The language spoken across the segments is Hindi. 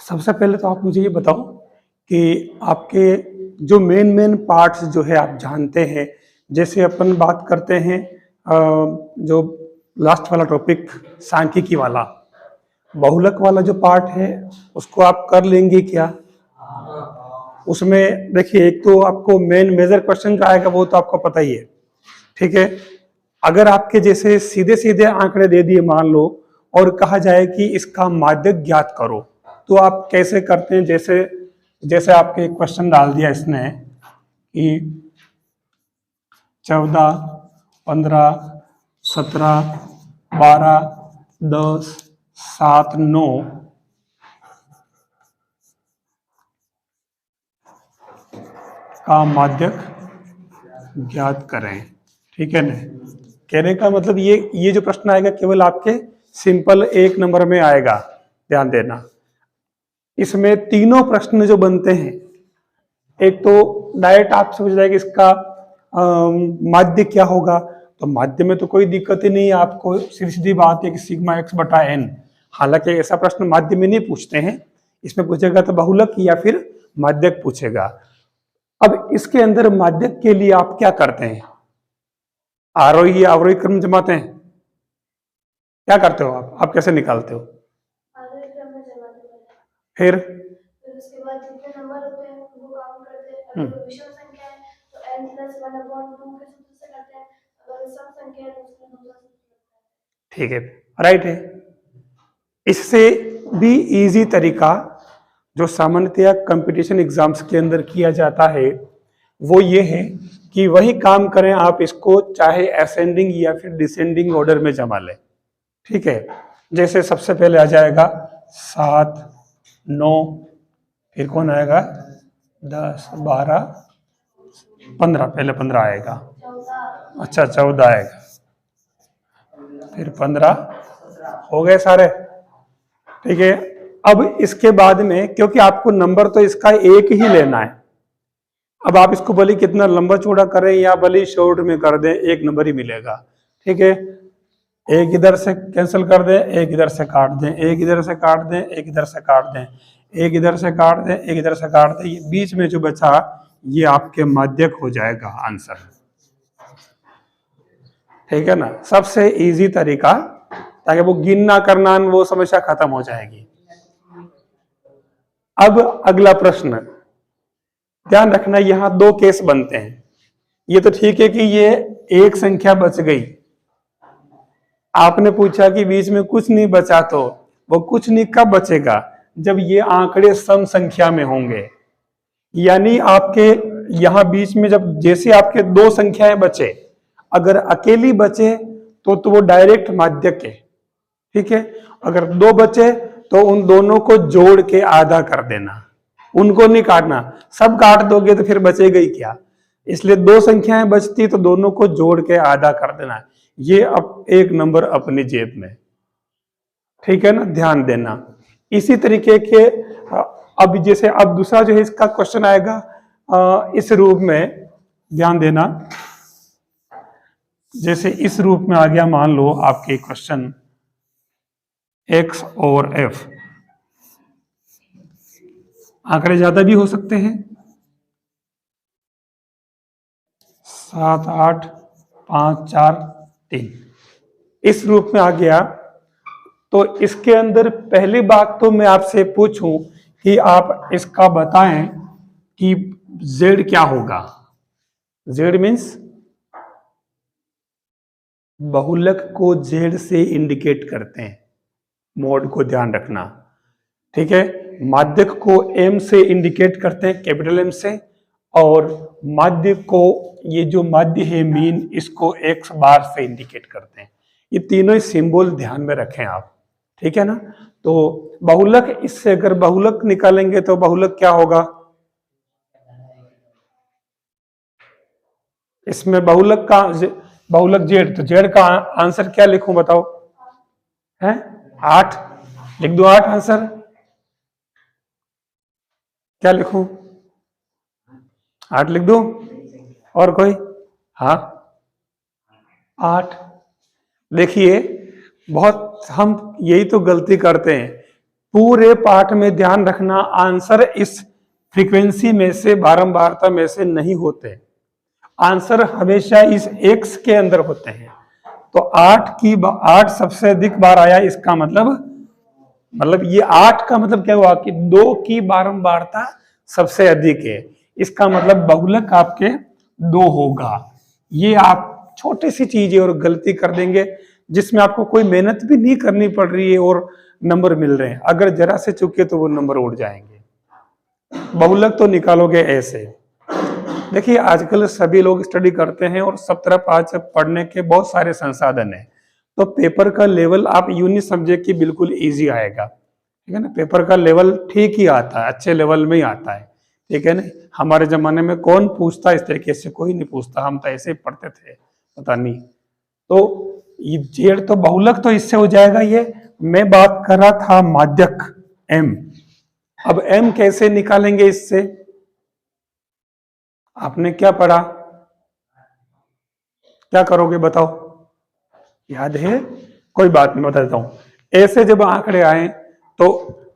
सबसे पहले तो आप मुझे ये बताओ कि आपके जो मेन पार्ट्स जो है आप जानते हैं। जैसे अपन बात करते हैं जो लास्ट वाला टॉपिक सांख्यिकी वाला, बहुलक वाला जो पार्ट है उसको आप कर लेंगे क्या? उसमें देखिए, एक तो आपको मेन मेजर क्वेश्चन जो आएगा वो तो आपको पता ही है, ठीक है। अगर आपके जैसे सीधे सीधे आंकड़े दे दिए मान लो, और कहा जाए कि इसका माध्यक ज्ञात करो, तो आप कैसे करते हैं? जैसे जैसे आपके क्वेश्चन डाल दिया इसने कि 14, 15, 17, 12, 10, 7, 9 का माध्यक ज्ञात करें, ठीक है ना। कहने का मतलब ये जो प्रश्न आएगा केवल आपके सिंपल 1 नंबर में आएगा, ध्यान देना। इसमें तीनों प्रश्न जो बनते हैं, एक तो डायरेक्ट आपसे पूछ जाएगा इसका माध्य क्या होगा, तो माध्य में तो कोई दिक्कत ही नहीं है, आपको सीधी बात है कि सिग्मा x बटा n। हालांकि ऐसा प्रश्न माध्य में नहीं पूछते हैं, इसमें पूछेगा तो बहुलक या फिर माध्यक पूछेगा। अब इसके अंदर माध्यक के लिए आप क्या करते हैं? आरोही अवरोही क्रम जमाते हैं, क्या करते हो आप कैसे निकालते हो? फिर उसके बाद जितने नंबर होते हैं वो काउंट करते हैं। अगर विषम संख्या है तो n + 1/2 के सूत्र से करते हैं, अगर सम संख्या है तो उसमें दूसरा सूत्र लगता है। ठीक है, राइट है। इससे भी इजी तरीका जो सामान्यतया कंपटीशन एग्जाम्स के अंदर किया जाता है वो ये है कि वही काम करें आप, इसको चाहे असेंडिंग या फिर डिसेंडिंग ऑर्डर में जमा लें, ठीक है। जैसे सबसे पहले आ जाएगा 7, 9, फिर कौन आएगा? 10, 12, 15, पहले 15 आएगा, अच्छा 14 आएगा, फिर 15 हो गए सारे, ठीक है। अब इसके बाद में, क्योंकि आपको नंबर तो इसका एक ही लेना है, अब आप इसको भले कितना लंबा चौड़ा करें या भले शॉर्ट में कर दें, एक नंबर ही मिलेगा, ठीक है। एक इधर से कैंसिल कर दें, एक इधर से काट दें, एक इधर से काट दें, एक इधर से काट दें, एक इधर से काट दें, एक इधर से काट दें, ये बीच में जो बचा ये आपके माध्यक हो जाएगा आंसर, ठीक है ना। सबसे इजी तरीका, ताकि वो गिनना करना वो समस्या खत्म हो जाएगी। अब अगला प्रश्न ध्यान रखना, यहां 2 केस बनते हैं। ये तो ठीक है कि ये एक संख्या बच गई, आपने पूछा कि बीच में कुछ नहीं बचा, तो वो कुछ नहीं कब बचेगा? जब ये आंकड़े सम संख्या में होंगे, यानी आपके यहां बीच में जब जैसे आपके 2 संख्याएं बचे, अगर अकेली बचे तो वो डायरेक्ट माध्यक है, ठीक है। अगर 2 बचे तो उन दोनों को जोड़ के आधा कर देना, उनको नहीं काटना, सब काट दोगे तो फिर बचेगा ही क्या। इसलिए 2 संख्याएं बचती तो दोनों को जोड़ के आधा कर देना, ये अब 1 नंबर अपनी जेब में, ठीक है ना, ध्यान देना। इसी तरीके के अब जैसे अब दूसरा जो है इसका क्वेश्चन आएगा इस रूप में, ध्यान देना। जैसे इस रूप में आ गया, मान लो आपके क्वेश्चन x और f, आंकड़े ज्यादा भी हो सकते हैं, 7, 8, 5, 4, 3, इस रूप में आ गया। तो इसके अंदर पहली बात तो मैं आपसे पूछूं कि आप इसका बताएं कि z क्या होगा। z मीन्स बहुलक को z से इंडिकेट करते हैं, मोड को ध्यान रखना, ठीक है। माध्यक को m से इंडिकेट करते हैं, कैपिटल M से, और माध्य को, ये जो माध्य है मीन, इसको x बार से इंडिकेट करते हैं। ये तीनों ही सिंबल ध्यान में रखें आप, ठीक है ना। तो बहुलक, इससे अगर बहुलक निकालेंगे तो बहुलक क्या होगा? इसमें बहुलक का बहुलक जेड, तो जेड का आंसर क्या लिखूं बताओ? है 8, लिख दो 8 आंसर, क्या लिखूं? 8 लिख दो, और कोई? हाँ 8। देखिए बहुत हम यही तो गलती करते हैं पूरे पाठ में ध्यान रखना, आंसर इस फ्रीक्वेंसी में से, बारंबारता में से नहीं होते। आंसर हमेशा इस एक्स के अंदर होते हैं। तो 8 सबसे अधिक बार आया, इसका मतलब ये 8 का मतलब क्या हुआ कि 2 की बारंबारता सबसे अधिक है। इसका मतलब बहुलक आपके 2 होगा। ये आप छोटी सी चीज है और गलती कर देंगे जिसमें आपको कोई मेहनत भी नहीं करनी पड़ रही है और नंबर मिल रहे हैं। अगर जरा से चुके तो वो नंबर उड़ जाएंगे। बहुलक तो निकालोगे ऐसे। देखिए आजकल सभी लोग स्टडी करते हैं और सब तरफ आज पढ़ने के बहुत सारे संसाधन हैं, तो पेपर का लेवल आप यूं नहीं समझे कि बिल्कुल इजी आएगा, ठीक है ना। पेपर का लेवल ठीक ही आता है, अच्छे लेवल में ही आता है, ठीक है ना। हमारे जमाने में कौन पूछता इस तरीके से, कोई नहीं पूछता, हम तो ऐसे ही पढ़ते थे, पता नहीं। तो ये जेड तो बहुलक तो इससे हो जाएगा। ये मैं बात कर रहा था माध्यक एम। अब एम कैसे निकालेंगे इससे? आपने क्या पढ़ा, क्या करोगे बताओ, याद है? कोई बात नहीं, बता देता हूं। ऐसे जब आंकड़े आए तो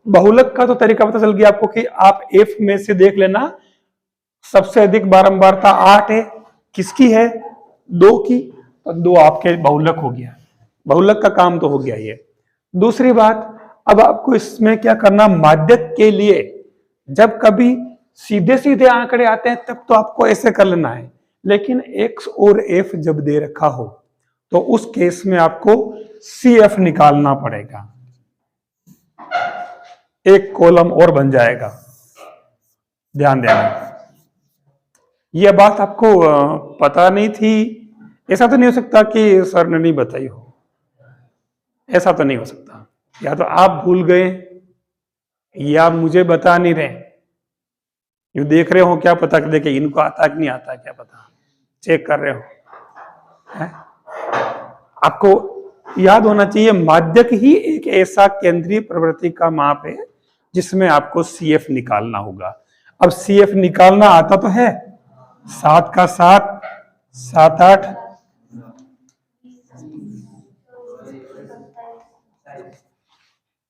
बहुलक का तो तरीका पता चल गया आपको कि आप एफ में से देख लेना, सबसे अधिक बारंबारता 8 है, किसकी है? 2 की, तो 2 आपके बहुलक हो गया। बहुलक का काम तो हो गया ये। दूसरी बात, अब आपको इसमें क्या करना, माध्यक के लिए जब कभी सीधे सीधे आंकड़े आते हैं तब तो आपको ऐसे कर लेना है, लेकिन एक्स और एफ जब दे रखा हो तो उस केस में आपको सी एफ निकालना पड़ेगा। एक कॉलम और बन जाएगा, ध्यान देना। यह बात आपको पता नहीं थी? ऐसा तो नहीं हो सकता कि सर ने नहीं बताई हो, ऐसा तो नहीं हो सकता। या तो आप भूल गए या मुझे बता नहीं रहे, यूं देख रहे हो, क्या पता देखे इनको आता कि नहीं आता, क्या पता चेक कर रहे हो है? आपको याद होना चाहिए माध्यक ही एक ऐसा केंद्रीय प्रवृत्ति का माप है जिसमें आपको सीएफ निकालना होगा। अब सीएफ निकालना आता तो है, 7 का 7, 7 8,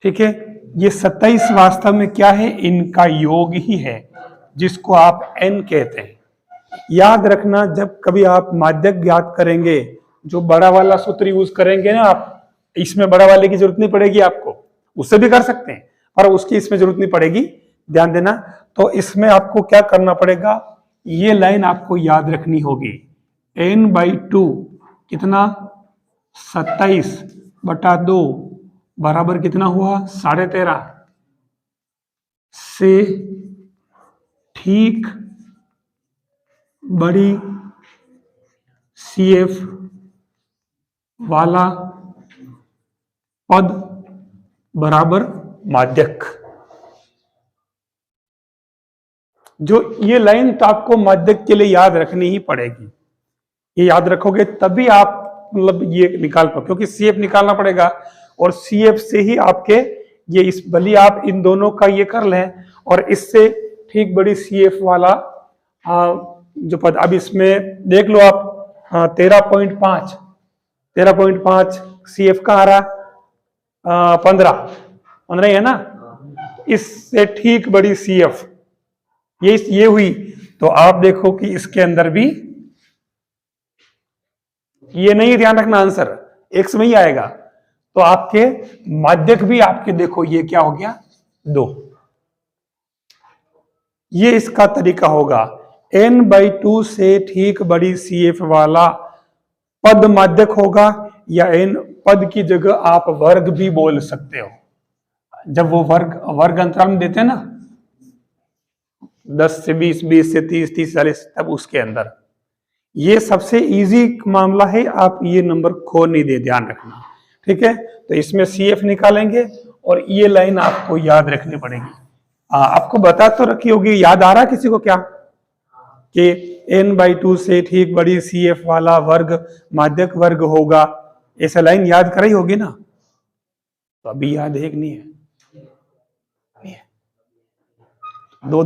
ठीक है। ये 27 वास्तव में क्या है, इनका योग ही है, जिसको आप एन कहते हैं। याद रखना, जब कभी आप माध्यक ज्ञात करेंगे, जो बड़ा वाला सूत्र यूज करेंगे ना आप, इसमें बड़ा वाले की जरूरत नहीं पड़ेगी आपको, उससे भी कर सकते हैं पर उसकी इसमें जरूरत नहीं पड़ेगी, ध्यान देना। तो इसमें आपको क्या करना पड़ेगा, ये लाइन आपको याद रखनी होगी। n/2 कितना, 27/2 बराबर कितना हुआ, 13.5 से ठीक बड़ी CF वाला पद बराबर माध्यक। जो ये लाइन तो आपको माध्यक के लिए याद रखनी ही पड़ेगी। ये याद रखोगे तभी आप मतलब ये निकाल पाओ, क्योंकि CF निकालना पड़ेगा और CF से ही आपके ये इस भली आप इन दोनों का ये कर लें और इससे ठीक बड़ी CF वाला जो पद, अब इसमें देख लो आप 13.5 CF का आ रहा, 15 है ना, इससे ठीक बड़ी CF ये हुई। तो आप देखो कि इसके अंदर भी ये नहीं, ध्यान रखना आंसर एक्स में ही आएगा। तो आपके माध्यक भी आपके देखो ये क्या हो गया, 2। ये इसका तरीका होगा, n/2 से ठीक बड़ी CF वाला पद माध्यक होगा, या n पद की जगह आप वर्ग भी बोल सकते हो। जब वो वर्ग अंतराल में देते हैं ना, 10 से 20, 20 से 30, 30 से 40, तब उसके अंदर ये सबसे इजी मामला है, आप ये नंबर खो नहीं दे, ध्यान रखना, ठीक है। तो इसमें CF निकालेंगे और ये लाइन आपको याद रखनी पड़ेगी। आपको बता तो रखी होगी, याद आ रहा है किसी को क्या, कि n/2 से ठीक बड़ी CF वाला वर्ग माध्यक वर्ग होगा, ऐसा लाइन याद कराई होगी ना। तो अभी याद है कि नहीं है? 2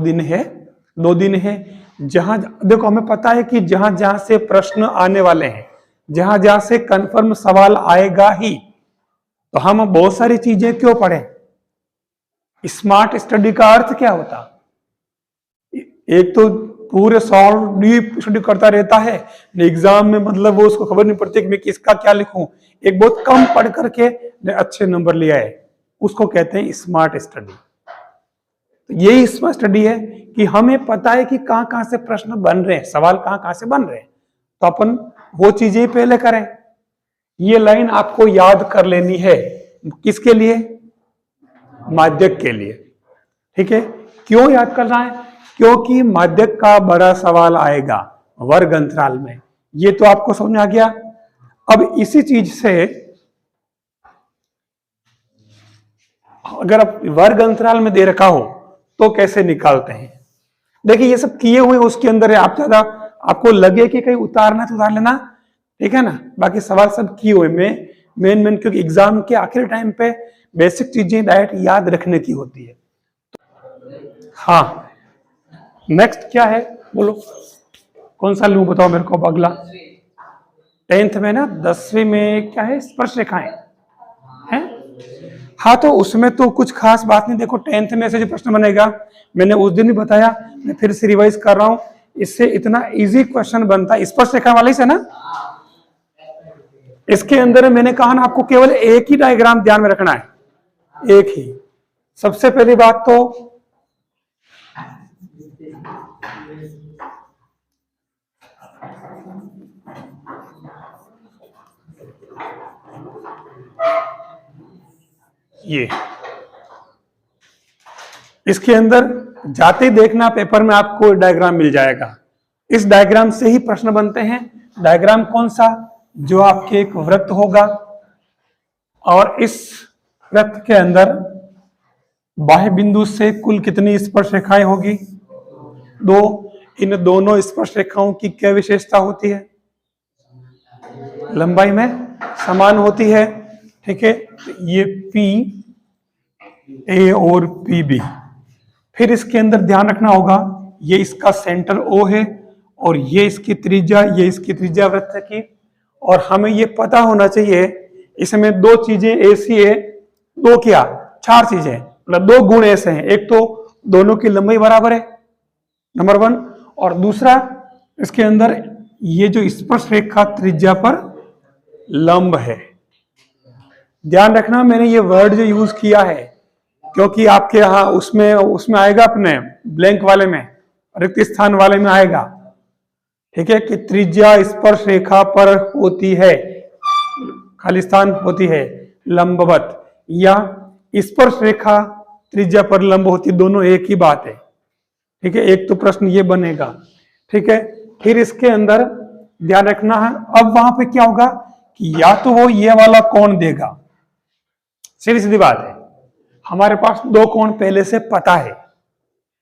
दिन है। जहां देखो हमें पता है कि जहां जहां से प्रश्न आने वाले हैं, जहां जहां से कंफर्म सवाल आएगा ही, तो हम बहुत सारी चीजें क्यों पढ़ें, स्मार्ट स्टडी का अर्थ क्या होता? एक तो पूरे सॉल्व डीप स्टडी करता रहता है, एग्जाम में मतलब वो उसको खबर नहीं पड़ती कि मैं किसका क्या लिखूं, एक बहुत कम पढ़ करके अच्छे नंबर ले आए, उसको कहते हैं स्मार्ट स्टडी। तो यही स्मार्ट स्टडी है कि हमें पता है कि कहां कहां से प्रश्न बन रहे हैं, सवाल कहां कहां से बन रहे हैं, तो अपन वो चीजें पहले करें। ये लाइन आपको याद कर लेनी है, किसके लिए? माध्यक के लिए। ठीक है, क्यों याद करना है? क्योंकि माध्यक का बड़ा सवाल आएगा वर्ग अंतराल में, ये तो आपको समझ में आ गया। अब इसी चीज से अगर आप वर्ग अंतराल में दे रखा हो तो कैसे निकालते हैं? देखिए ये सब किए हुए उसके अंदर है, आप ज्यादा आपको लगे कि कहीं उतारना तो उतार लेना, ठीक है ना, बाकी सवाल सब किए हुए में मेन क्योंकि एग्जाम के आखिरी टाइम पे बेसिक चीजें डायरेक्ट याद रखने की होती है। हाँ, नेक्स्ट क्या है बोलो, कौन सा लूं बताओ मेरे को? अगला 10th में ना, 10वीं में क्या है? स्पर्श रेखाएं हैं। हाँ, तो उसमें तो कुछ खास बात नहीं। देखो 10th में से जो प्रश्न बनेगा, मैंने उस दिन भी बताया, मैं फिर से रिवाइज कर रहा हूं, इससे इतना इजी क्वेश्चन बनता है स्पर्श रेखा वाले से ना। इसके अंदर मैंने कहा ना आपको केवल एक ही डायग्राम ध्यान में रखना है, एक ही। सबसे पहली बात तो ये इसके अंदर जाते देखना पेपर में आपको डायग्राम मिल जाएगा, इस डायग्राम से ही प्रश्न बनते हैं। डायग्राम कौन सा? जो आपके एक वृत्त होगा और इस वृत्त के अंदर बाह्य बिंदु से कुल कितनी स्पर्श रेखाएं होगी? 2। इन दोनों स्पर्श रेखाओं की क्या विशेषता होती है? लंबाई में समान होती है। ठीक है, ये पी ए और पी बी। फिर इसके अंदर ध्यान रखना होगा, ये इसका सेंटर ओ है और ये इसकी त्रिज्या, ये इसकी त्रिज्या वृत्त की। और हमें ये पता होना चाहिए इसमें दो चीजें ऐसी है, दो क्या 4 चीजें, मतलब 2 गुण ऐसे हैं। एक तो दोनों की लंबाई बराबर है, नंबर 1, और दूसरा इसके अंदर ये जो स्पर्श रेखा त्रिज्या पर लंब है। ध्यान रखना मैंने ये वर्ड जो यूज किया है, क्योंकि आपके यहाँ उसमें आएगा, अपने ब्लैंक वाले में, रिक्त स्थान वाले में आएगा। ठीक है, कि त्रिज्या स्पर्श रेखा पर होती है, खाली स्थान होती है लंबवत, या स्पर्श रेखा त्रिज्या पर लंब होती, दोनों एक ही बात है। ठीक है, एक तो प्रश्न ये बनेगा। ठीक है, फिर इसके अंदर ध्यान रखना है, अब वहां पे क्या होगा कि या तो वो ये वाला कोण देगा, सीधी सीधी बात है, हमारे पास 2 कोण पहले से पता है,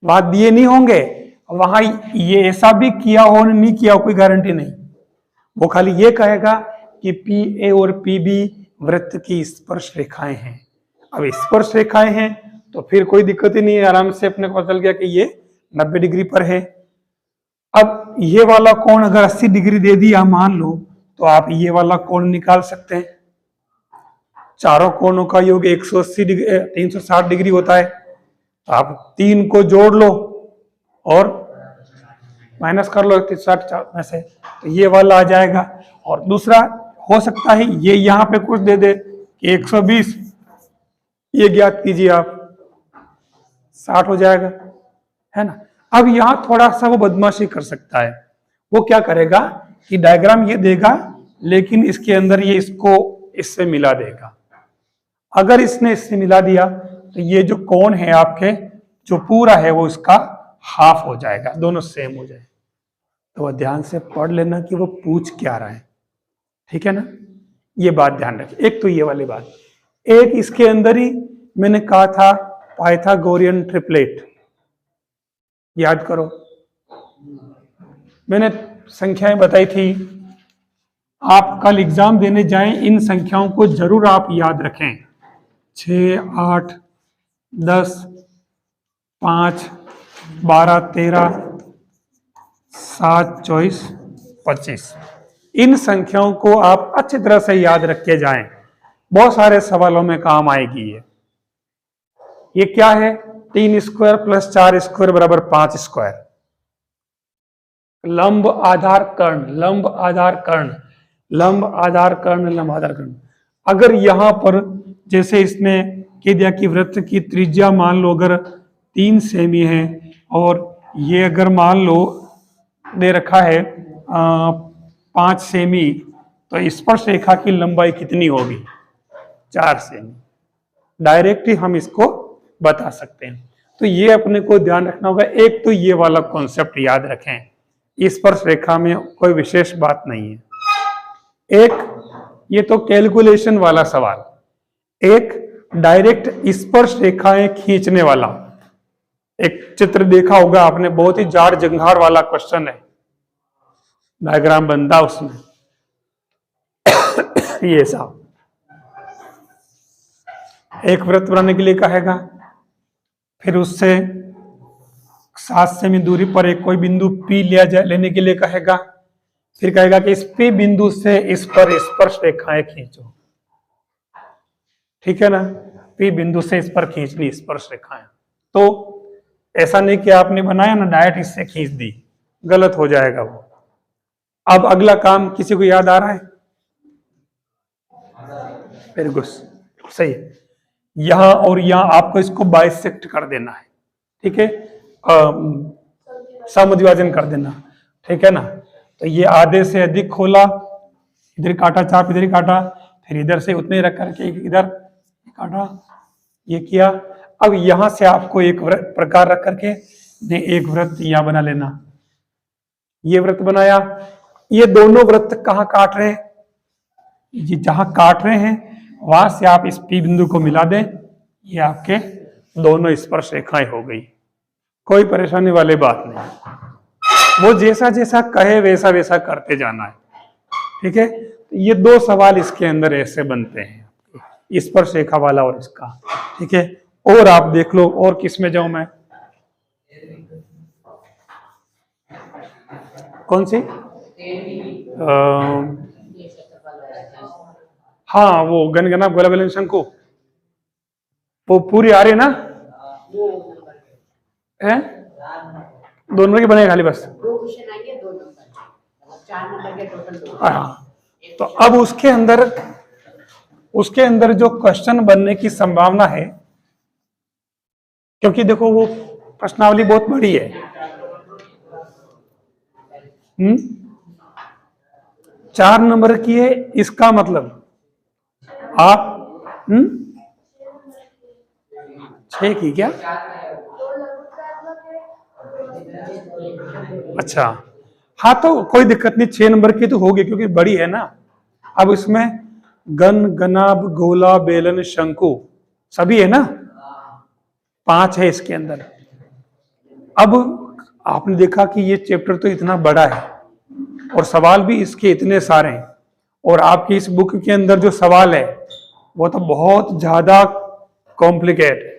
वहां दिए नहीं होंगे, वहां ये ऐसा भी किया हो नहीं किया हो कोई गारंटी नहीं, वो खाली ये कहेगा कि पी ए और पी बी वृत्त की स्पर्श रेखाएं हैं। अब स्पर्श रेखाएं हैं तो फिर कोई दिक्कत ही नहीं है, आराम से अपने को पता चल गया कि ये 90 डिग्री पर है। अब ये वाला कोण अगर 80 डिग्री दे दिया मान लो, तो आप ये वाला कोण निकाल सकते हैं। चारों कोणों का योग 180 डिग्री 360 डिग्री होता है, तो आप 3 को जोड़ लो और माइनस कर लो 360 में से, तो ये वाला आ जाएगा। और दूसरा हो सकता है ये यहां पे कुछ दे दे कि 120, ये ज्ञात कीजिए आप, 60 हो जाएगा, है ना। अब यहां थोड़ा सा वो बदमाशी कर सकता है, वो क्या करेगा कि डायग्राम ये देगा लेकिन इसके अंदर ये इसको इससे मिला देगा। अगर इसने इससे मिला दिया तो ये जो कोण है आपके जो पूरा है वो इसका हाफ हो जाएगा, दोनों सेम हो जाए। तो वह ध्यान से पढ़ लेना कि वो पूछ क्या रहा है, ठीक है ना, ये बात ध्यान रखिए। एक तो ये वाली बात, एक इसके अंदर ही मैंने कहा था पाइथागोरियन ट्रिपलेट, याद करो मैंने संख्याएं बताई थी। आप कल एग्जाम देने जाएं, इन संख्याओं को जरूर आप याद रखें, 6, 8, 10, 5, 12, 13, 7, 24, 25, इन संख्याओं को आप अच्छी तरह से याद रख के जाएं, बहुत सारे सवालों में काम आएगी ये। ये क्या है, 3 स्क्वायर प्लस 4 स्क्वायर बराबर 5 स्क्वायर। लंब आधार कर्ण, लंब आधार कर्ण, लंब आधार कर्ण, लंब आधार कर्ण। अगर यहां पर जैसे इसने कह दिया कि वृत्त की त्रिज्या मान लो अगर 3 सेमी है और ये अगर मान लो दे रखा है 5 सेमी, तो स्पर्श रेखा की लंबाई कितनी होगी, 4 सेमी। डायरेक्ट ही हम इसको बता सकते हैं। तो ये अपने को ध्यान रखना होगा। एक तो ये वाला कॉन्सेप्ट याद रखें, स्पर्श रेखा में कोई विशेष बात नहीं है। एक ये तो कैलकुलेशन वाला सवाल, एक डायरेक्ट स्पर्श रेखाएं खींचने वाला। एक चित्र देखा होगा आपने, बहुत ही जाड़ जंघार वाला क्वेश्चन है, डायग्राम बनता उसमें ये साहब एक वृत्त बनाने के लिए कहेगा, फिर उससे 7 सेमी दूरी पर एक कोई बिंदु P लिया जाए, लेने के लिए कहेगा, फिर कहेगा कि इस P बिंदु से इस पर स्पर्श रेखाएं खींचो। ठीक है ना, P बिंदु से इस पर खींचनी स्पर्श रेखाएं। तो ऐसा नहीं कि आपने बनाया ना डायरेक्ट इससे खींच दी, गलत हो जाएगा वो। अब अगला काम किसी को याद आ रहा है? वेरी गुड, सही है। यहां और यहां आपको इसको बाइसेक्ट कर देना है, ठीक है, समद्विभाजन कर देना, ठीक है ना। तो ये आधे से अधिक खोला, इधर काटा चाप, इधर काटा, फिर इधर से उतने रख करके इधर काटा, ये किया। अब यहां से आपको एक प्रकार रख करके एक वृत्त यहां बना लेना। ये वृत्त बनाया, ये दोनों वृत्त कहां काट रहे हैं, ये जहां काट रहे हैं वहां से आप इस P बिंदु को मिला दें, ये आपके दोनों स्पर्श रेखाएं हो गई। कोई परेशानी वाली बात नहीं, वो जैसा जैसा कहे वैसा वैसा करते जाना है, ठीक है। ये 2 सवाल इसके अंदर ऐसे बनते हैं, स्पर्श रेखा वाला और इसका, ठीक है। और आप देख लो, और किस में जाऊं मैं, कौन सी हाँ वो गणगणा गोला बेलन शंकु, वो पूरी आ रही है ना, है 2 नंबर की बनेगा खाली बस, 2 क्वेश्चन आएंगे, 2 नंबर, 4 नंबर के टोटल 2। हाँ, तो अब उसके अंदर जो क्वेश्चन बनने की संभावना है, क्योंकि देखो वो प्रश्नावली बहुत बड़ी है, 4 नंबर की है, इसका मतलब आप 6 की क्या, अच्छा हाँ, तो कोई दिक्कत नहीं, 6 नंबर की तो होगी क्योंकि बड़ी है ना। अब इसमें गण गणाभ गोला बेलन शंकु सभी है ना, 5 है इसके अंदर। अब आपने देखा कि ये चैप्टर तो इतना बड़ा है और सवाल भी इसके इतने सारे हैं, और आपकी इस बुक के अंदर जो सवाल है वो तो बहुत ज्यादा कॉम्प्लिकेट है।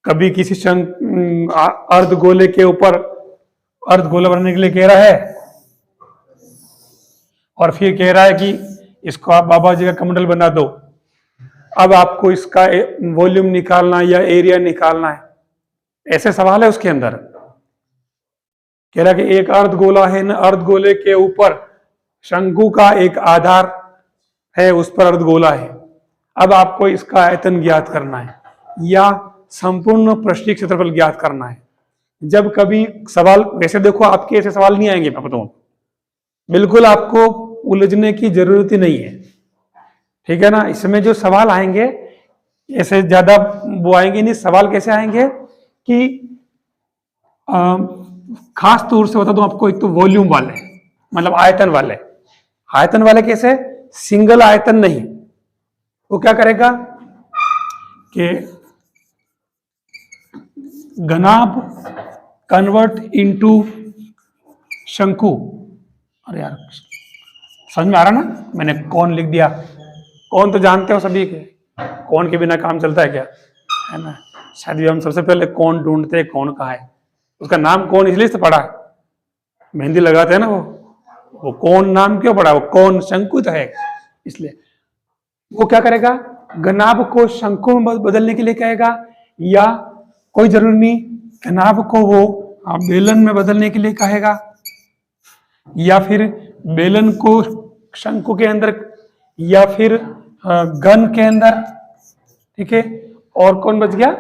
कभी किसी अर्धगोले के ऊपर अर्धगोला बनाने के लिए कह रहा है, और फिर कह रहा है कि इसको आप बाबा जी का कमंडल बना दो। अब आपको इसका वॉल्यूम निकालना या एरिया निकालना है, ऐसे सवाल है उसके अंदर। कह रहा है कि एक अर्धगोला है ना, अर्धगोले के ऊपर शंकु का एक आधार है, उस पर अर्धगोला है। अब आपको इसका आयतन ज्ञात करना है या संपूर्ण पृष्ठीय क्षेत्रफल ज्ञात करना है। जब कभी सवाल, वैसे देखो आपके ऐसे सवाल नहीं आएंगे, मैं बताऊं, बिल्कुल आपको उलझने की जरूरत ही नहीं है, ठीक है ना। इसमें जो सवाल आएंगे ऐसे ज्यादा वो आएंगे नहीं। सवाल कैसे आएंगे कि खास तौर से बता दूं आपको, एक तो वॉल्यूम वाले, मतलब आयतन वाले। आयतन वाले कैसे, सिंगल आयतन नहीं, वो क्या करेगा कि घनाभ कन्वर्ट इनटू शंकु। अरे यार समझ में आ रहा ना, मैंने कौन लिख दिया, कौन तो जानते हो सभी के, कौन के बिना काम चलता है क्या, है ना। शायद भी हम सबसे पहले कौन ढूंढते हैं, कौन कहाँ है, उसका नाम कौन इसलिए से पड़ा है, मेहंदी लगाते हैं ना वो कौन नाम क्यों पड़ा, वो कौन शंकु तो है इसलिए। वो क्या करेगा, घनाभ को शंकु में बदलने के लिए कहेगा, या कोई जरूरी नहीं, घनाभ को वो बेलन में बदलने के लिए कहेगा, या फिर बेलन को शंकु के अंदर, या फिर घन के अंदर। ठीक है, और कौन बच गया?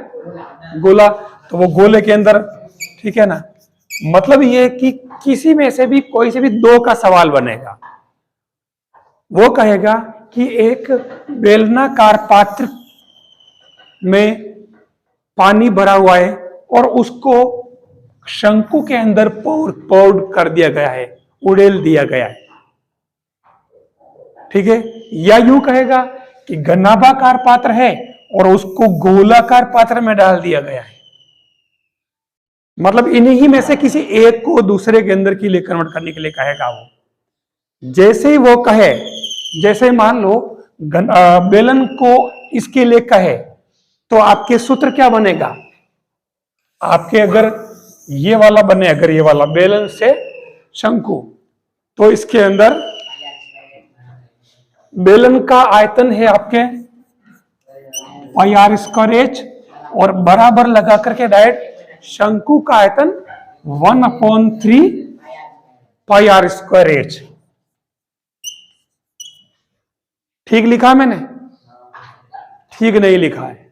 गोला, तो वो गोले के अंदर। ठीक है ना, मतलब ये कि किसी में से भी कोई से भी दो का सवाल बनेगा। वो कहेगा कि एक बेलनाकार पात्र में पानी भरा हुआ है और उसको शंकु के अंदर पोर्ड कर दिया गया है, उड़ेल दिया गया है। ठीक है, या यूं कहेगा कि घनाभाकार पात्र है और उसको गोलाकार पात्र में डाल दिया गया है। मतलब इन्हीं में से किसी एक को दूसरे के अंदर के लिए कन्वर्ट करने के लिए कहेगा वो। जैसे ही वो कहे, जैसे मान लो बेलन को इसके लिए कहे, तो आपके सूत्र क्या बनेगा? आपके अगर ये वाला बने, अगर ये वाला बेलन से शंकु, तो इसके अंदर बेलन का आयतन है आपके पाई आर स्क्वायर एच, और बराबर लगा करके डायरेक्ट शंकु का आयतन 1/3 पाई आर स्क्वायर एच। ठीक लिखा मैंने? ठीक नहीं लिखा है?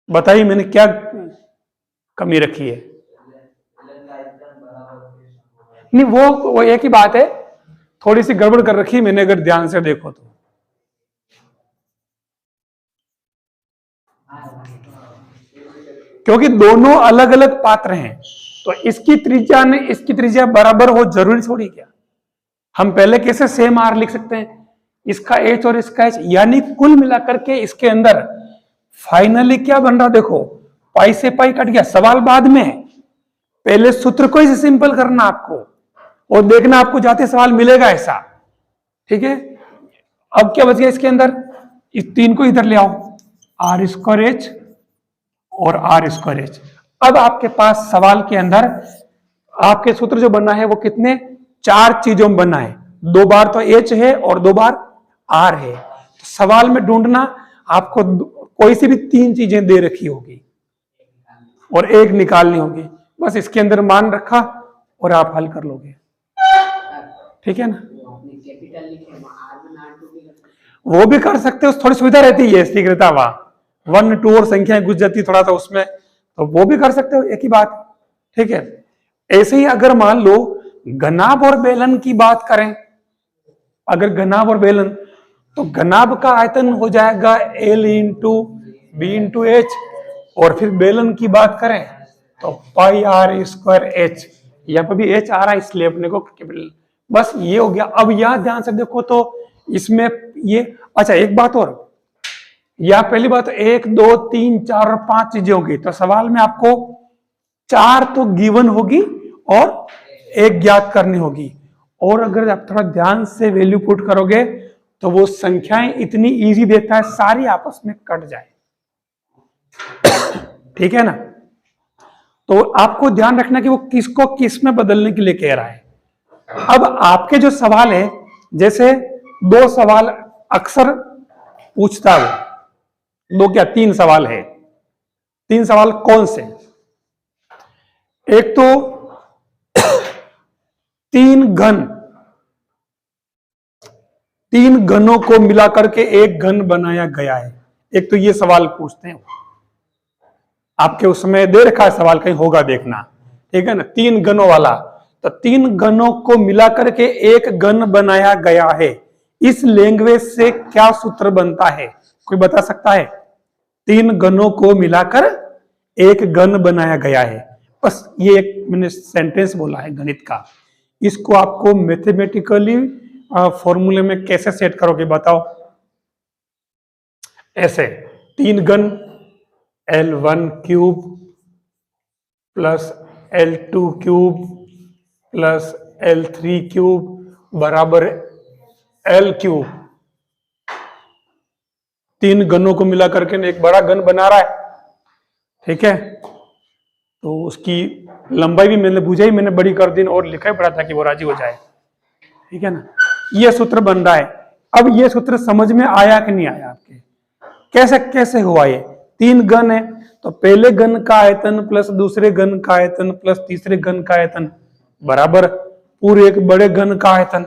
बताइए मैंने क्या कमी रखी है? नहीं, वो एक ही बात है, थोड़ी सी गड़बड़ कर रखी है मैंने, अगर ध्यान से देखो तो। क्योंकि दोनों अलग अलग पात्र हैं, तो इसकी त्रिज्या ने इसकी त्रिज्या बराबर हो जरूरी थोड़ी क्या? हम पहले कैसे सेम आर लिख सकते हैं, इसका एच और इसका एच, यानी कुल मिलाकर के इसके अंदर फाइनली क्या बन रहा देखो, पाई से पाई कट गया। सवाल बाद में है, पहले सूत्र को ही सिंपल करना आपको, और देखना आपको जाते सवाल मिलेगा ऐसा। ठीक है, अब क्या बच गया इसके अंदर? इस तीन को इधर ले आओ, आर स्क्वायर एच और आर स्क्वायर एच। अब आपके पास सवाल के अंदर आपके सूत्र जो बना है वो कितने? 4 चीजों में बना है, 2 बार तो एच है और 2 बार आर है। तो सवाल में ढूंढना आपको कोई सी भी 3 चीजें दे रखी होगी और एक निकालनी होगी, बस इसके अंदर मान रखा और आप हल कर लोगे। ठीक है ना? वो भी कर सकते हो, थोड़ी सुविधा रहती है, शीघ्रता वहां 1 2 और संख्याएं घुस जाती थोड़ा सा उसमें, तो वो भी कर सकते हो, एक ही बात। ठीक है, ऐसे ही अगर मान लो घनाभ और बेलन की बात करें, अगर घनाभ और बेलन, तो घनाभ का आयतन हो जाएगा L into B into H, और फिर बेलन की बात करें तो पाई आर स्क्वायर एच। यहाँ पर भी एच आ रहा है इसलिए अपने को कैपिटल, बस ये हो गया। अब यहां ध्यान से देखो तो इसमें ये, अच्छा एक बात और, या पहली बात 1 2 3 4 और 5 चीजें होगी, तो सवाल में आपको 4 तो गिवन होगी और 1 ज्ञात करनी होगी। और अगर आप थोड़ा ध्यान से वैल्यू पुट करोगे तो वो संख्याएं इतनी इजी देता है, सारी आपस में कट जाए। ठीक है ना? तो आपको ध्यान रखना कि वो किसको किस में बदलने के लिए कह रहा है। अब आपके जो सवाल है, जैसे 2 सवाल अक्सर पूछता है, 2 क्या 3 सवाल है। 3 सवाल कौन से? एक तो 3 घनों को मिलाकर के एक घन बनाया गया है। एक तो ये सवाल पूछते हैं, आपके उसमें दे रखा है सवाल, कहीं होगा देखना। ठीक है ना? 3 घनों वाला, तो 3 घनों को मिलाकर के एक घन बनाया गया है। इस लैंग्वेज से क्या सूत्र बनता है, कोई बता सकता है? 3 घनों को मिलाकर एक घन बनाया गया है, बस ये एक मैंने सेंटेंस बोला है गणित का। इसको आपको मैथमेटिकली फॉर्मूले में कैसे सेट करोगे बताओ? ऐसे 3 घन L1 cube plus L2 cube plus L3 cube बराबर L क्यूब। 3 घनों को मिला करके एक बड़ा घन बना रहा है। ठीक है, तो उसकी लंबाई भी मैंने पूछा ही, मैंने बड़ी कर दी और लिखा ही पड़ा था कि वो राजी हो जाए। ठीक है ना? ये सूत्र बन रहा है। अब ये सूत्र समझ में आया कि नहीं आया आपके? कैसे कैसे हुआ ये? 3 घन है तो पहले घन का आयतन प्लस दूसरे घन का आयतन प्लस तीसरे घन का आयतन बराबर पूरे एक बड़े घन का आयतन।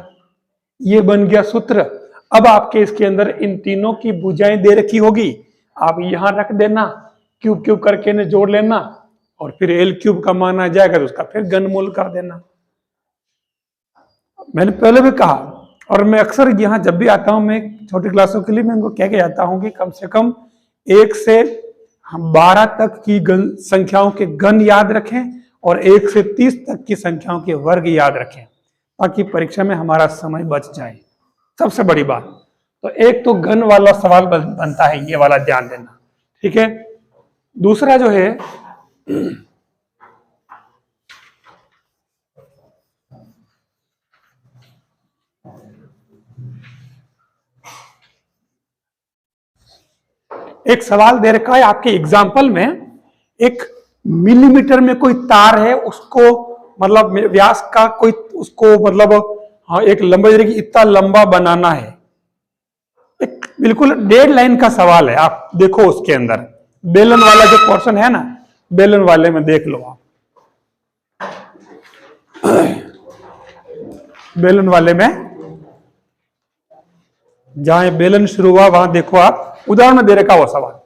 ये बन गया सूत्र। अब आपके इसके अंदर इन तीनों की भुजाएं दे रखी होगी, आप यहां रख देना, क्यूब क्यूब करके इन्हें जोड़ लेना और फिर एल क्यूब का मान आ जाएगा तो उसका फिर घनमूल कर देना। मैंने पहले भी कहा और मैं अक्सर यहाँ जब भी आता हूं, मैं छोटी क्लासों के लिए मैं उनको कह के जाता हूं कि कम से कम 1 से 12 तक की संख्याओं के घन याद रखें और 1 से 30 तक की संख्याओं के वर्ग याद रखें ताकि परीक्षा में हमारा समय बच जाए। सबसे बड़ी बात तो एक तो घन वाला सवाल बनता है, ये वाला ध्यान देना, ठीक है। दूसरा जो है एक सवाल दे रखा है आपके एग्जाम्पल में, एक मिलीमीटर में कोई तार है, उसको मतलब व्यास का कोई उसको मतलब हाँ एक लंबाई की इतना लंबा बनाना है। एक बिल्कुल 1.5 लाइन का सवाल है, आप देखो उसके अंदर बेलन वाला जो पोर्शन है ना, बेलन वाले में देख लो आप, बेलन वाले में जहां बेलन शुरू हुआ वहां देखो आप, उदाहरण में दे रखा वो सवाल।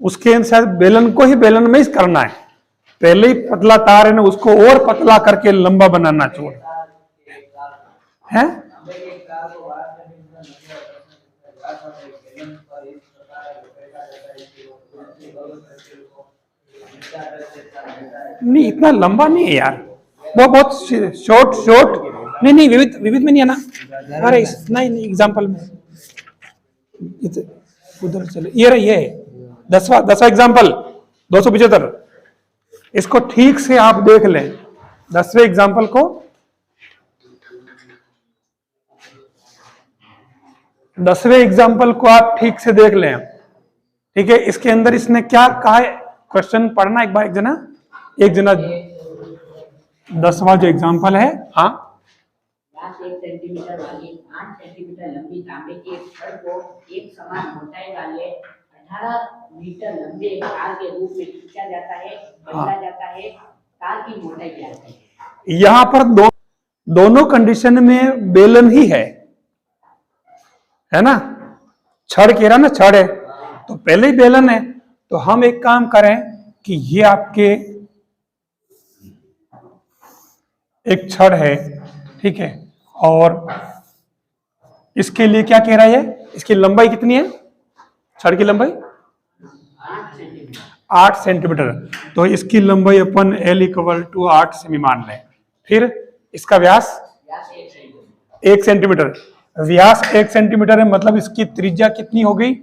उसके अनुसार बेलन को ही बेलन में ही करना है, पहले ही पतला तार है ना उसको और पतला करके लंबा बनाना छोड़ है। नहीं इतना लंबा नहीं है यार, वो बहुत शॉर्ट नहीं विविध में नहीं है ना। अरे नहीं एग्जाम्पल में उधर चले, ये 10वां एग्जाम्पल 275, इसको ठीक से आप देख लें। 10वें एग्जाम्पल को 10वें एग्जाम्पल को आप ठीक से देख लें, ठीक है। इसके अंदर इसने क्या कहा है, क्वेश्चन पढ़ना एक बार, एक जना 10वां जो एग्जाम्पल है, हाँ 1 सेंटीमीटर वाली 8 सेंटीमीटर लंबी तांबे की एक छड़ को एक समान मोटाई वाले 18 मीटर लंबे तार के रूप में खींचा जाता है, बदला जाता है। तार की मोटाई क्या है? यहां पर दोनों कंडीशन में बेलन ही है ना, छड़ कह रहा ना, छड़ है तो पहले ही बेलन है। तो हम एक काम करें कि ये आपके एक छड़ है, ठीक है, और इसके लिए क्या कह रहा है, इसकी लंबाई कितनी है, छड़ की लंबाई 8 सेंटीमीटर, तो इसकी लंबाई अपन L = 8 सेमी मान लें। फिर इसका व्यास 1 सेंटीमीटर, व्यास 1 सेंटीमीटर है, मतलब इसकी त्रिज्या कितनी हो गई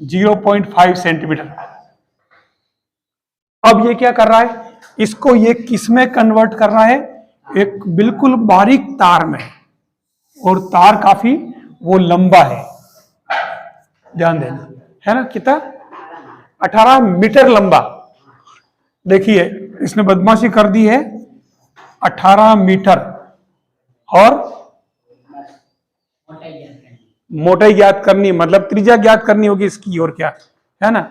0.5 सेंटीमीटर। अब ये क्या कर रहा है, इसको ये किस में कन्वर्ट कर रहा है, एक बिल्कुल बारीक तार में, और तार काफी वो लंबा है, ध्यान देना, है ना, कितना 18 मीटर लंबा। देखिए इसने बदमाशी कर दी है, 18 मीटर और मोटाई ज्ञात करनी, मतलब त्रिज्या ज्ञात करनी होगी इसकी, और क्या है ना।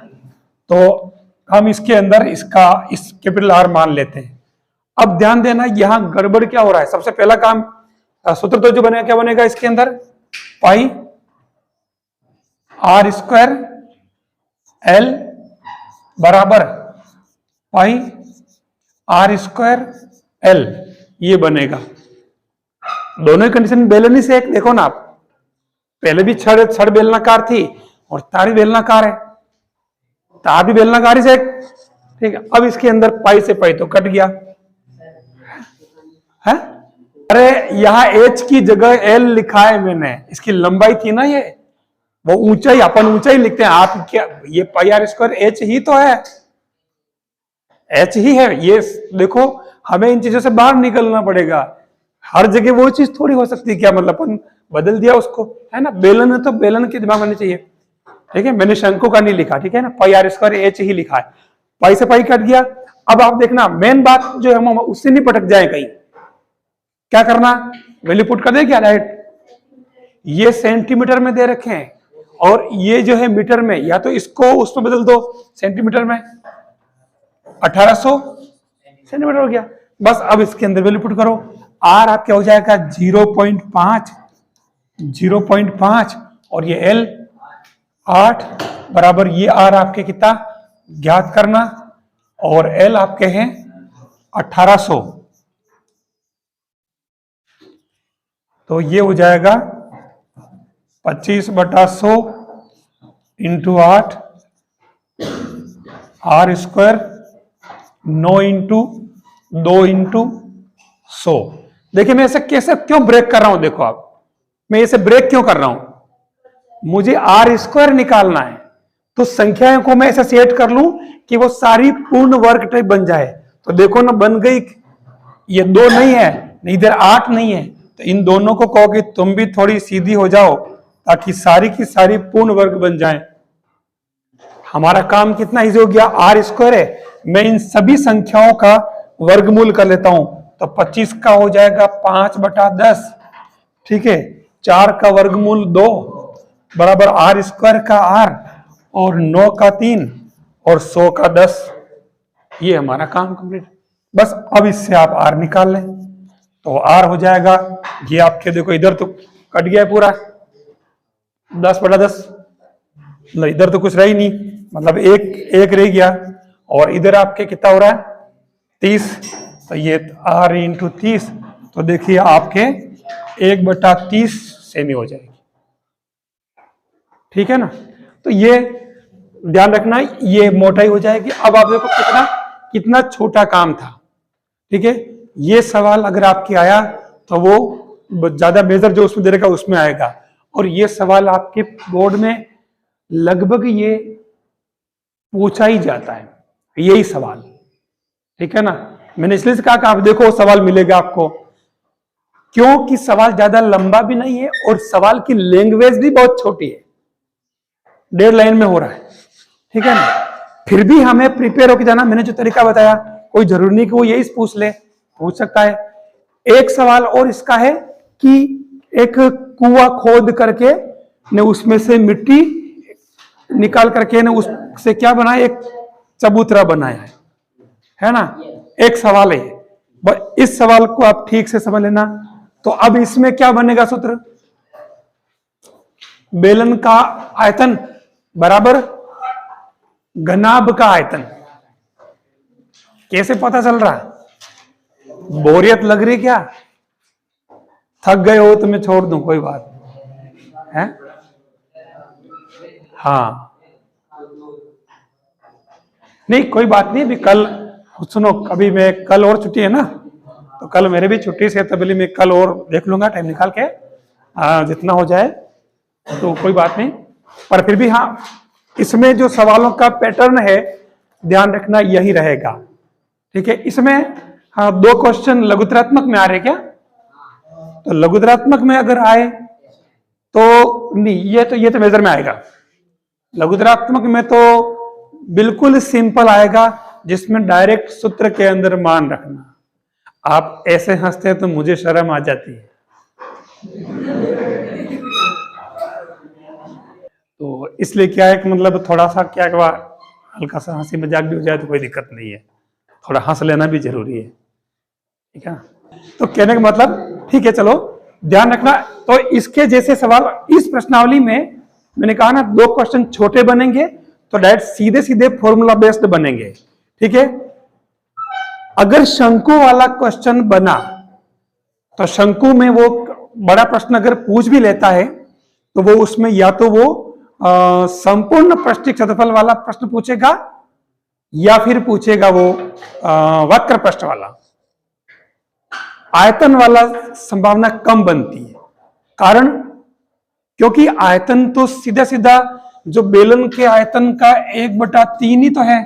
तो हम इसके अंदर इसका इस कैपिटल R मान लेते हैं। अब ध्यान देना यहां गड़बड़ क्या हो रहा है, सबसे पहला काम सूत्र तो जो बनेगा, क्या बनेगा इसके अंदर, पाई R² L बराबर पाई R² L, ये बनेगा। दोनों कंडीशन बेलन ही से एक देखो ना आप, पहले भी छड़ बेलनाकार थी और तार भी बेलनाकार है, तार भी बेलनाकार से एक, ठीक है। अब इसके अंदर पाई से पाई तो कट गया है। अरे यहाँ H की जगह L लिखा है मैंने, इसकी लंबाई थी ना ये, वो ऊंचाई अपन ऊंचाई लिखते हैं, आप क्या ये पाई R² H ही तो है, H ही है ये। देखो हमें इन चीजों से बाहर निकलना पड़ेगा, हर जगह वो चीज थोड़ी हो सकती है, क्या मतलब अपन बदल दिया उसको, है ना। बेलन है तो बेलन के दिमाग में चाहिए, ठीक है। मैंने शंकु का नहीं लिखा, ठीक है ना, पाई R² H ही लिखा है, पाई से पाई कट गया। अब आप देखना मेन बात जो है हम उससे नहीं भटक जाए कहीं। क्या करना, वैल्यू पुट कर दे क्या डायरेक्ट, ये सेंटीमीटर में दे रखे हैं और ये जो है मीटर में, या तो इसको उसमें बदल दो सेंटीमीटर में, 1800 सेंटीमीटर हो गया। बस अब इसके अंदर वैल्यू पुट करो, आर आपके हो जाएगा 0.5 और ये एल 8 बराबर ये आर आपके कितना ज्ञात करना और एल आपके हैं 1800। तो ये हो जाएगा 25/100 into 8 R square 9 into 2 into 100। देखिए मैं ऐसे कैसे क्यों ब्रेक कर रहा हूं, देखो आप मैं इसे ब्रेक क्यों कर रहा हूं, मुझे आर स्क्वायर निकालना है तो संख्याओं को मैं ऐसे सेट कर लूं कि वो सारी पूर्ण वर्ग टाइप बन जाए। तो देखो ना बन गई, ये 2 नहीं है, इधर 8 नहीं है, तो इन दोनों को कहो कि तुम भी थोड़ी सीधी हो जाओ ताकि सारी की सारी पूर्ण वर्ग बन जाए। हमारा काम कितना इजी हो गया, आर स्क्वायर है, मैं इन सभी संख्याओं का वर्गमूल कर लेता हूं तो 25 का हो जाएगा 5/10, ठीक है, 4 का वर्गमूल 2 बराबर आर स्क्वायर का आर और 9 का 3 और 100 का 10। ये हमारा काम कंप्लीट। बस अब इससे आप आर निकाल लें तो आर हो जाएगा, ये आपके देखो इधर तो कट गया पूरा 10/10, मतलब इधर तो कुछ रहा ही नहीं, मतलब एक रह गया और इधर आपके कितना हो रहा है 30, तो ये आर इंटू 30, तो देखिए आपके 1/30 सेमी हो जाएगी, ठीक है ना। तो ये ध्यान रखना, ये मोटाई हो जाएगी। अब आप देखो कितना छोटा काम था, ठीक है। ये सवाल अगर आपके आया तो वो ज्यादा मेजर जो उसमें दे रखा उसमें आएगा, और ये सवाल आपके बोर्ड में लगभग ये पूछा ही जाता है, यही सवाल, ठीक है ना। मैंने इसलिए कहा कि आप देखो सवाल मिलेगा आपको, क्योंकि सवाल ज्यादा लंबा भी नहीं है और सवाल की लैंग्वेज भी बहुत छोटी है, 1.5 लाइन में हो रहा है, ठीक है ना। फिर भी हमें प्रिपेयर होकर जाना। मैंने जो तरीका बताया कोई जरूरी नहीं कि वो यही पूछ ले, पूछ सकता है। एक सवाल और इसका है कि एक कुआं खोद करके ने उसमें से मिट्टी निकाल करके ने उससे क्या बनाया, एक चबूतरा बनाया है ना। एक सवाल है, बस इस सवाल को आप ठीक से समझ लेना। तो अब इसमें क्या बनेगा सूत्र, बेलन का आयतन बराबर घनाभ का आयतन। कैसे पता चल रहा है, बोरियत लग रही क्या, थक गए हो तो मैं छोड़ दूं, कोई बात है। हाँ नहीं कोई बात नहीं, भी कल सुनो, अभी मैं कल और छुट्टी है ना, तो कल मेरे भी छुट्टी से तभी मैं कल और देख लूंगा टाइम निकाल के, जितना हो जाए तो कोई बात नहीं। पर फिर भी हाँ, इसमें जो सवालों का पैटर्न है ध्यान रखना यही रहेगा, ठीक है। इसमें हाँ 2 क्वेश्चन लघुतरात्मक में आ रहे क्या, तो लघुतरात्मक में अगर आए तो नहीं, ये तो मेजर में आएगा। लघुतरात्मक में तो बिल्कुल सिंपल आएगा, जिसमें डायरेक्ट सूत्र के अंदर मान रखना। आप ऐसे हंसते हैं तो मुझे शर्म आ जाती है। तो इसलिए क्या है कि मतलब थोड़ा सा क्या हल्का सा हंसी मजाक भी हो जाए तो कोई दिक्कत नहीं है, थोड़ा हंस लेना भी जरूरी है, ठीक है। तो कहने का मतलब ठीक है, चलो ध्यान रखना। तो इसके जैसे सवाल इस प्रश्नावली में मैंने कहा ना 2 क्वेश्चन छोटे बनेंगे तो डायरेक्ट सीधे सीधे फॉर्मूला बेस्ड बनेंगे, ठीक है। अगर शंकु वाला क्वेश्चन बना तो शंकु में वो बड़ा प्रश्न अगर पूछ भी लेता है तो वो उसमें या तो वो संपूर्ण पृष्ठीय क्षेत्रफल वाला प्रश्न पूछेगा या फिर पूछेगा वो वक्र पृष्ठ वाला। आयतन वाला संभावना कम बनती है, कारण क्योंकि आयतन तो सीधा सीधा जो बेलन के आयतन का 1/3 ही तो है,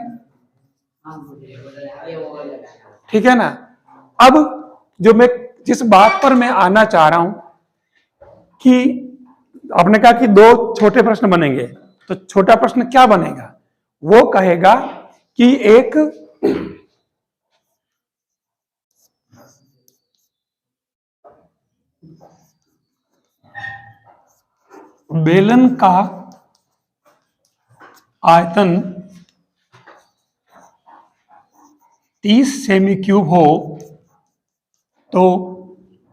ठीक है ना। अब जो मैं जिस बात पर मैं आना चाह रहा हूं कि आपने कहा कि 2 छोटे प्रश्न बनेंगे, तो छोटा प्रश्न क्या बनेगा, वो कहेगा कि एक बेलन का आयतन 30 सेमी क्यूब हो तो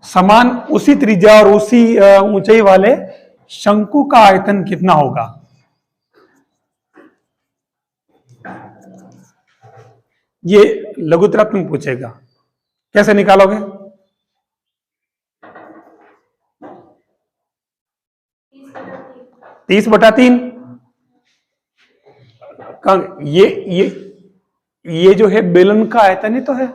समान उसी त्रिज्या और उसी ऊंचाई वाले शंकु का आयतन कितना होगा? ये लघुत्तरात्मक पूछेगा, कैसे निकालोगे? 30/3। ये जो है बेलन का आयतन ही तो है,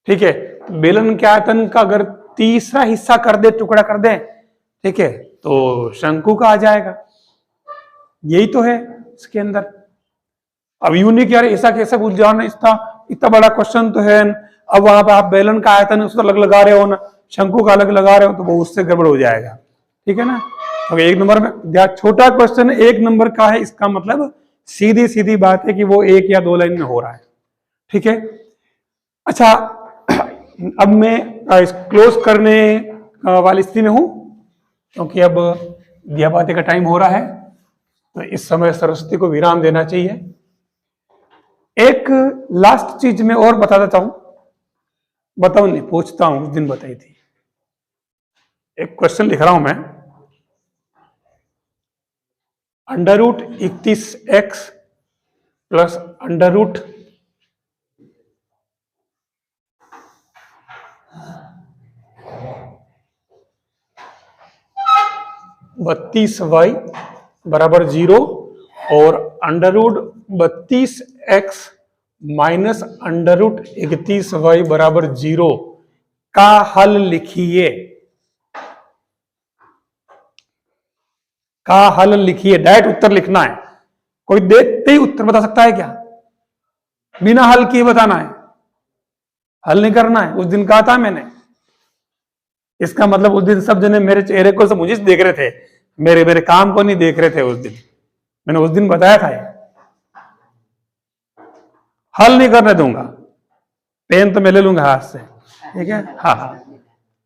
ठीक है। बेलन के आयतन का अगर तीसरा हिस्सा कर दे, टुकड़ा कर दे, ठीक है, तो शंकु का आ जाएगा। यही तो है इसके अंदर। अब यूं नहीं कि यार ऐसा कैसे पूछ जाओ ना, इतना बड़ा क्वेश्चन तो है। अब वहां पर आप बेलन का आयतन उसको अलग लगा रहे हो ना, शंकु का अलग लगा रहे हो, तो वो उससे गड़बड़ हो जाएगा, ठीक है ना। तो एक नंबर में छोटा क्वेश्चन 1 नंबर का है, इसका मतलब सीधी सीधी बात है कि वो 1 या 2 लाइन में हो रहा है, ठीक है। अच्छा, अब मैं क्लोज करने वाली स्थिति में हूं, क्योंकि अब दिया बातें का टाइम हो रहा है, तो इस समय सरस्वती को विराम देना चाहिए। एक लास्ट चीज मैं और बता देता हूं, बताऊं नहीं, पूछता हूं, उस दिन बताई थी। एक क्वेश्चन लिख रहा हूं मैं, √31x प्लस √32y बराबर 0 और √32x माइनस √31y बराबर 0 का हल लिखिए। का हल लिखिए, डायरेक्ट उत्तर लिखना है। कोई देखते ही उत्तर बता सकता है क्या? बिना हल किए बताना है, हल नहीं करना है। उस दिन कहा था मैंने, इसका मतलब उस दिन सब जने मेरे चेहरे को, सब मुझे देख रहे थे, मेरे काम को नहीं देख रहे थे। उस दिन मैंने उस दिन बताया था, हल नहीं करने दूंगा, पेन तो मैं ले लूंगा हाथ से, ठीक है। हाँ हाँ,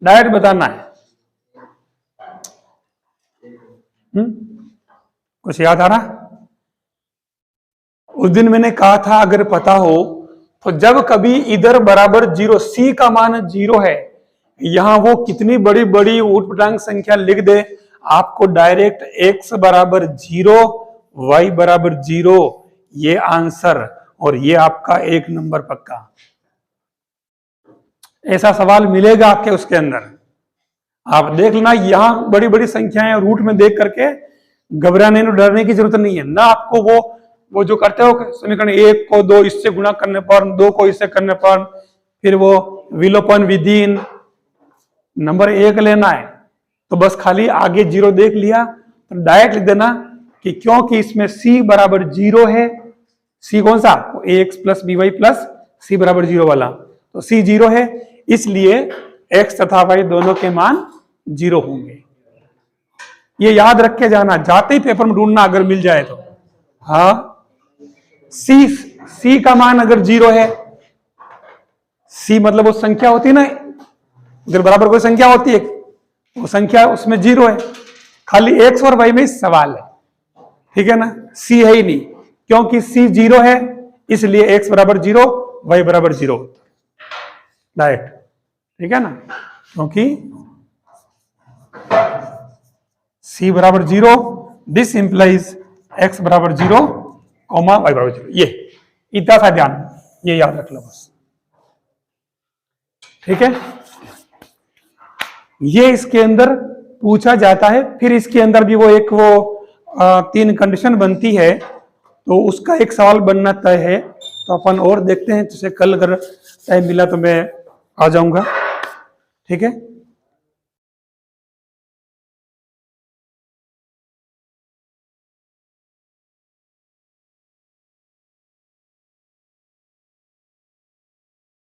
डायरेक्ट बताना है। कुछ याद आ रहा? उस दिन मैंने कहा था अगर पता हो तो जब कभी इधर बराबर 0, सी का मान 0 है, यहां वो कितनी बड़ी बड़ी ऊटपटांग संख्या लिख दे, आपको डायरेक्ट x बराबर 0, y बराबर 0, ये आंसर, और ये आपका 1 नंबर पक्का। ऐसा सवाल मिलेगा आपके उसके अंदर, आप देख लेना। यहां बड़ी बड़ी संख्याएं रूट में देख करके घबराने और डरने की जरूरत नहीं है ना। आपको वो जो करते हो समीकरण 1 को 2 इससे गुणा करने पर, 2 को इससे करने पर, फिर वो विलोपन विधि नंबर 1 लेना है, तो बस खाली आगे 0 देख लिया तो डायरेक्ट लिख देना कि क्योंकि इसमें c बराबर 0 है, c कौन सा, ax plus by plus c बराबर 0 वाला, तो c 0 है, इसलिए x तथा y दोनों के मान 0 होंगे। ये याद रख के जाना, जाते ही पेपर में ढूंढना अगर मिल जाए तो। हाँ, c का मान अगर 0 है, c मतलब वो संख्या होती है ना, इधर बराबर कोई संख्या होती है, वो संख्या उसमें 0 है, खाली x और y में सवाल है, ठीक है ना। c है ही नहीं, क्योंकि c 0 है, इसलिए x बराबर 0, y बराबर 0 डायरेक्ट, ठीक है ना। क्योंकि c बराबर 0, दिस इंप्लाइज x बराबर 0, y बराबर 0। ये इतना सा ध्यान, ये याद रख लो बस, ठीक है। ये इसके अंदर पूछा जाता है। फिर इसके अंदर भी वो 3 कंडीशन बनती है, तो उसका एक सवाल बनना तय है। तो अपन और देखते हैं, जैसे कल अगर टाइम मिला तो मैं आ जाऊंगा, ठीक है।